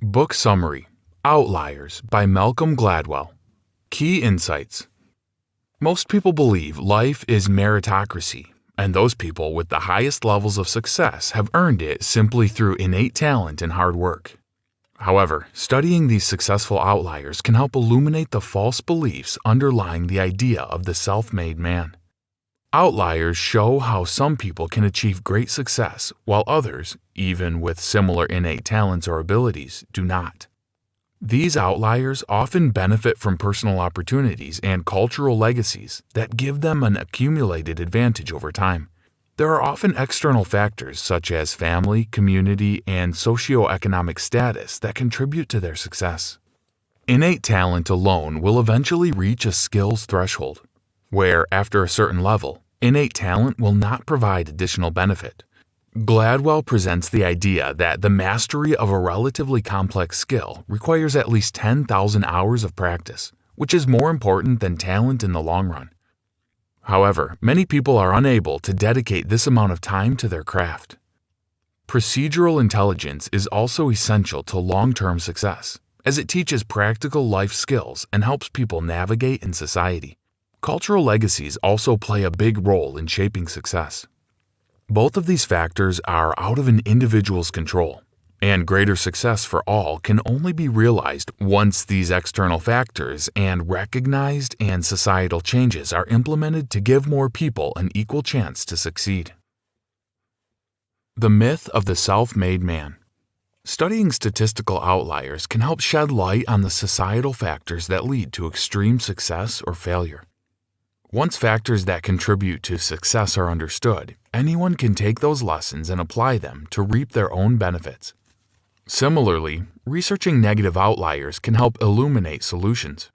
Book Summary: Outliers by Malcolm Gladwell. Key Insights. Most people believe life is meritocracy, and those people with the highest levels of success have earned it simply through innate talent and hard work. However, studying these successful outliers can help illuminate the false beliefs underlying the idea of the self-made man. Outliers show how some people can achieve great success while others, even with similar innate talents or abilities, do not. These outliers often benefit from personal opportunities and cultural legacies that give them an accumulated advantage over time. There are often external factors such as family, community, and socioeconomic status that contribute to their success. Innate talent alone will eventually reach a skills threshold, where, after a certain level, innate talent will not provide additional benefit. Gladwell presents the idea that the mastery of a relatively complex skill requires at least 10,000 hours of practice, which is more important than talent in the long run. However, many people are unable to dedicate this amount of time to their craft. Procedural intelligence is also essential to long-term success, as it teaches practical life skills and helps people navigate in society. Cultural legacies also play a big role in shaping success. Both of these factors are out of an individual's control, and greater success for all can only be realized once these external factors and recognized and societal changes are implemented to give more people an equal chance to succeed. The myth of the self-made man. Studying statistical outliers can help shed light on the societal factors that lead to extreme success or failure. Once factors that contribute to success are understood, anyone can take those lessons and apply them to reap their own benefits. Similarly, researching negative outliers can help illuminate solutions.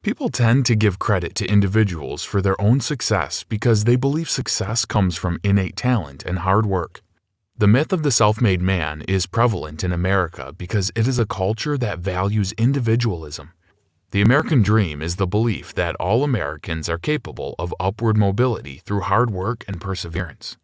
People tend to give credit to individuals for their own success because they believe success comes from innate talent and hard work. The myth of the self-made man is prevalent in America because it is a culture that values individualism. The American dream is the belief that all Americans are capable of upward mobility through hard work and perseverance.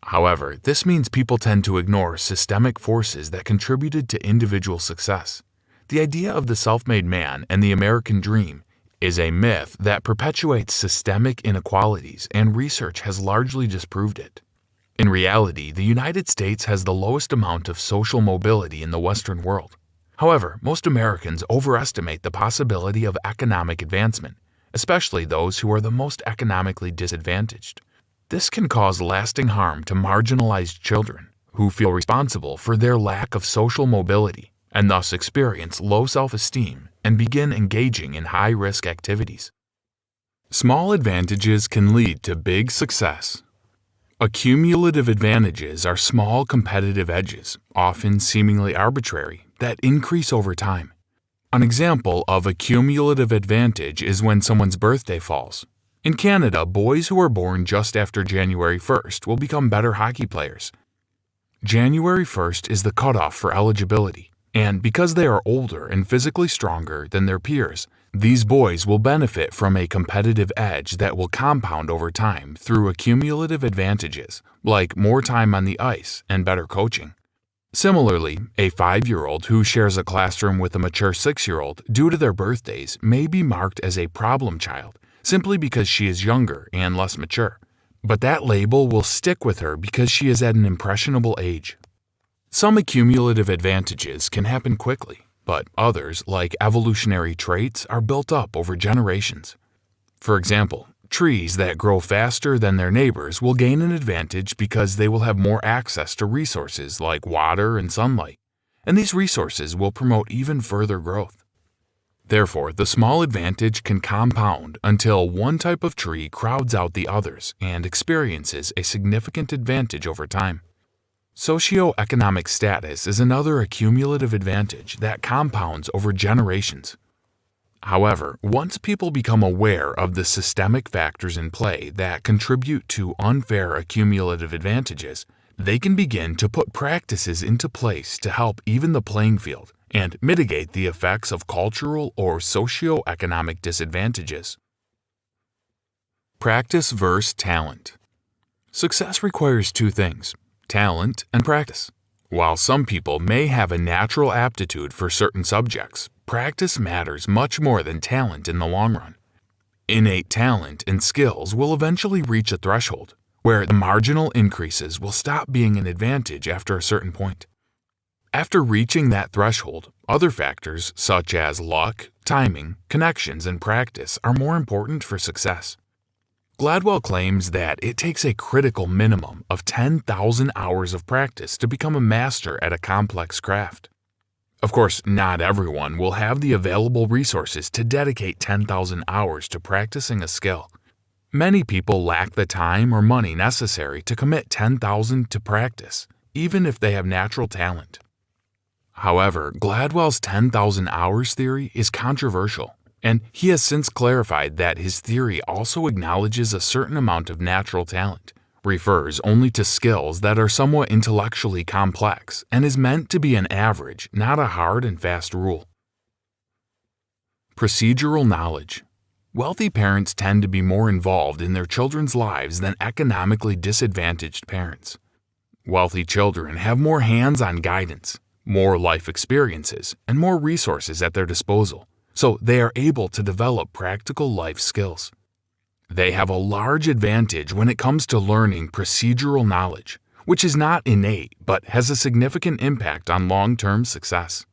However, this means people tend to ignore systemic forces that contributed to individual success. The idea of the self-made man and the American dream is a myth that perpetuates systemic inequalities, and research has largely disproved it. In reality, the United States has the lowest amount of social mobility in the Western world. However, most Americans overestimate the possibility of economic advancement, especially those who are the most economically disadvantaged. This can cause lasting harm to marginalized children, who feel responsible for their lack of social mobility and thus experience low self-esteem and begin engaging in high-risk activities. Small advantages can lead to big success. Accumulative advantages are small competitive edges, often seemingly arbitrary, that increase over time. An example of a cumulative advantage is when someone's birthday falls. In Canada, boys who are born just after January 1st will become better hockey players. January 1st is the cutoff for eligibility, and because they are older and physically stronger than their peers, these boys will benefit from a competitive edge that will compound over time through accumulative advantages, like more time on the ice and better coaching. Similarly, a 5-year-old who shares a classroom with a mature 6-year-old due to their birthdays may be marked as a problem child simply because she is younger and less mature, but that label will stick with her because she is at an impressionable age. Some accumulative advantages can happen quickly, but others, like evolutionary traits, are built up over generations. For example, trees that grow faster than their neighbors will gain an advantage because they will have more access to resources like water and sunlight, and these resources will promote even further growth. Therefore, the small advantage can compound until one type of tree crowds out the others and experiences a significant advantage over time. Socioeconomic status is another accumulative advantage that compounds over generations. However, once people become aware of the systemic factors in play that contribute to unfair accumulative advantages, they can begin to put practices into place to help even the playing field and mitigate the effects of cultural or socioeconomic disadvantages. Practice versus talent. Success requires two things: talent and practice. While some people may have a natural aptitude for certain subjects, practice matters much more than talent in the long run. Innate talent and skills will eventually reach a threshold where the marginal increases will stop being an advantage after a certain point. After reaching that threshold, other factors such as luck, timing, connections, and practice are more important for success. Gladwell claims that it takes a critical minimum of 10,000 hours of practice to become a master at a complex craft. Of course, not everyone will have the available resources to dedicate 10,000 hours to practicing a skill. Many people lack the time or money necessary to commit 10,000 to practice, even if they have natural talent. However, Gladwell's 10,000 hours theory is controversial, and he has since clarified that his theory also acknowledges a certain amount of natural talent, refers only to skills that are somewhat intellectually complex, and is meant to be an average, not a hard and fast rule. Procedural knowledge. Wealthy parents tend to be more involved in their children's lives than economically disadvantaged parents. Wealthy children have more hands-on guidance, more life experiences, and more resources at their disposal, so they are able to develop practical life skills. They have a large advantage when it comes to learning procedural knowledge, which is not innate but has a significant impact on long-term success.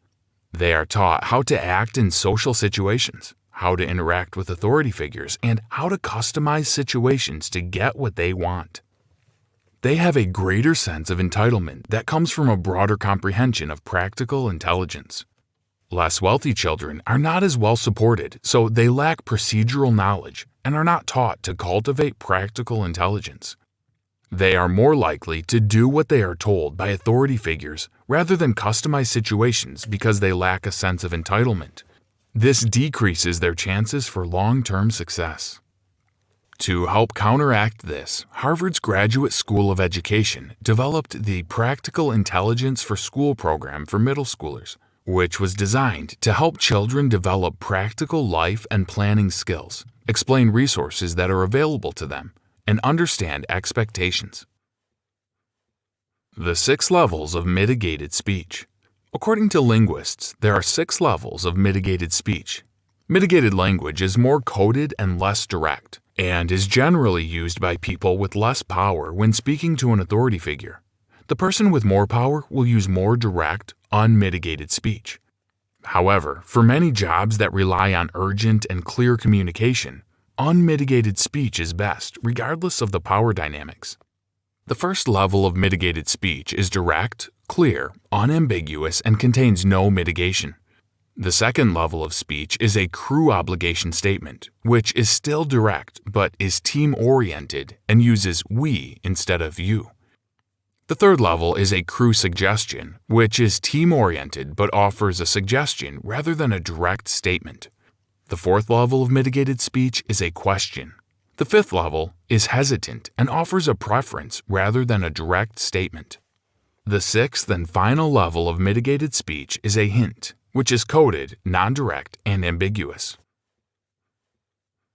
They are taught how to act in social situations, how to interact with authority figures, and how to customize situations to get what they want. They have a greater sense of entitlement that comes from a broader comprehension of practical intelligence. Less wealthy children are not as well supported, so they lack procedural knowledge and are not taught to cultivate practical intelligence. They are more likely to do what they are told by authority figures rather than customize situations because they lack a sense of entitlement. This decreases their chances for long-term success. To help counteract this, Harvard's Graduate School of Education developed the Practical Intelligence for School program for middle schoolers, which was designed to help children develop practical life and planning skills, explain resources that are available to them, and understand expectations. The 6 levels of mitigated speech. According to linguists, there are 6 levels of mitigated speech. Mitigated language is more coded and less direct, and is generally used by people with less power when speaking to an authority figure. The person with more power will use more direct, unmitigated speech. However, for many jobs that rely on urgent and clear communication, unmitigated speech is best, regardless of the power dynamics. The first level of mitigated speech is direct, clear, unambiguous, and contains no mitigation. The second level of speech is a crew obligation statement, which is still direct but is team-oriented and uses we instead of you. The third level is a crew suggestion, which is team-oriented but offers a suggestion rather than a direct statement. The fourth level of mitigated speech is a question. The fifth level is hesitant and offers a preference rather than a direct statement. The sixth and final level of mitigated speech is a hint, which is coded, non-direct, and ambiguous.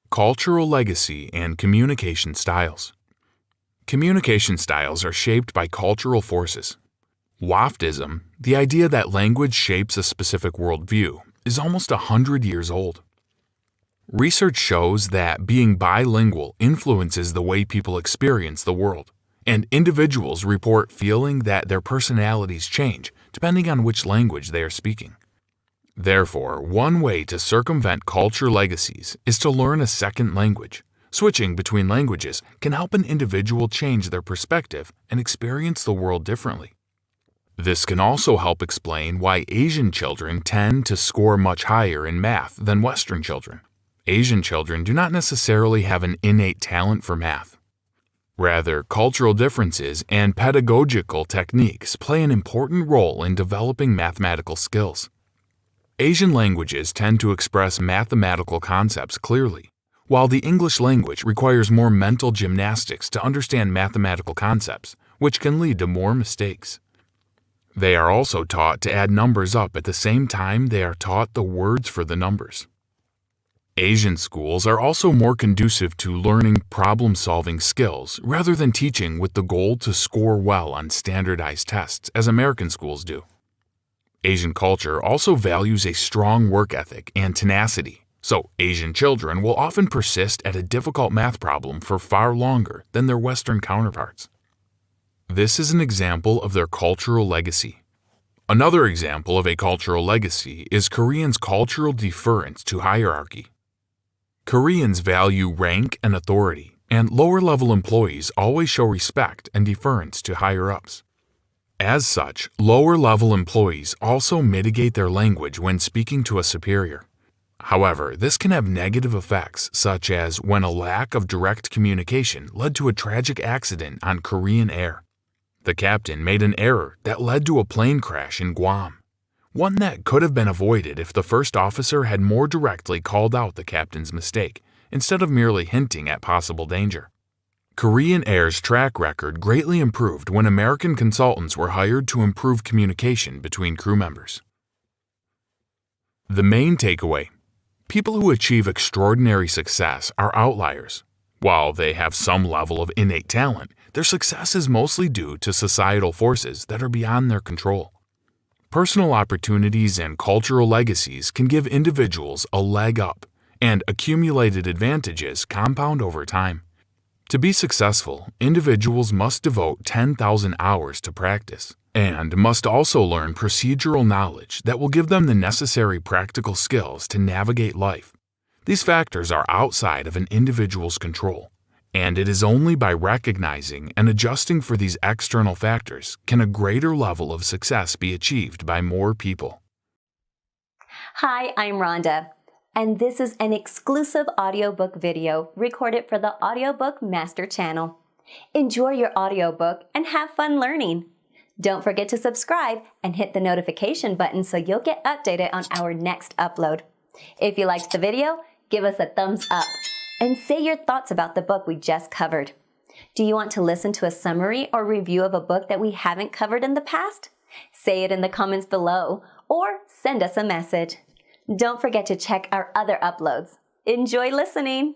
Cultural legacy and communication styles. Communication styles are shaped by cultural forces. Waftism, the idea that language shapes a specific worldview, is almost 100 years old. Research shows that being bilingual influences the way people experience the world, and individuals report feeling that their personalities change depending on which language they are speaking. Therefore, one way to circumvent culture legacies is to learn a second language. Switching between languages can help an individual change their perspective and experience the world differently. This can also help explain why Asian children tend to score much higher in math than Western children. Asian children do not necessarily have an innate talent for math. Rather, cultural differences and pedagogical techniques play an important role in developing mathematical skills. Asian languages tend to express mathematical concepts clearly, while the English language requires more mental gymnastics to understand mathematical concepts, which can lead to more mistakes. They are also taught to add numbers up at the same time they are taught the words for the numbers. Asian schools are also more conducive to learning problem-solving skills rather than teaching with the goal to score well on standardized tests as American schools do. Asian culture also values a strong work ethic and tenacity, so Asian children will often persist at a difficult math problem for far longer than their Western counterparts. This is an example of their cultural legacy. Another example of a cultural legacy is Koreans' cultural deference to hierarchy. Koreans value rank and authority, and lower-level employees always show respect and deference to higher-ups. As such, lower-level employees also mitigate their language when speaking to a superior. However, this can have negative effects, such as when a lack of direct communication led to a tragic accident on Korean Air. The captain made an error that led to a plane crash in Guam, one that could have been avoided if the first officer had more directly called out the captain's mistake, instead of merely hinting at possible danger. Korean Air's track record greatly improved when American consultants were hired to improve communication between crew members. The main takeaway: people who achieve extraordinary success are outliers. While they have some level of innate talent, their success is mostly due to societal forces that are beyond their control. Personal opportunities and cultural legacies can give individuals a leg up, and accumulated advantages compound over time. To be successful, individuals must devote 10,000 hours to practice, and must also learn procedural knowledge that will give them the necessary practical skills to navigate life. These factors are outside of an individual's control, and it is only by recognizing and adjusting for these external factors can a greater level of success be achieved by more people. Hi, I'm Rhonda, and this is an exclusive audiobook video recorded for the Audiobook Master Channel. Enjoy your audiobook and have fun learning. Don't forget to subscribe and hit the notification button so you'll get updated on our next upload. If you liked the video, give us a thumbs up and say your thoughts about the book we just covered. Do you want to listen to a summary or review of a book that we haven't covered in the past? Say it in the comments below or send us a message. Don't forget to check our other uploads. Enjoy listening!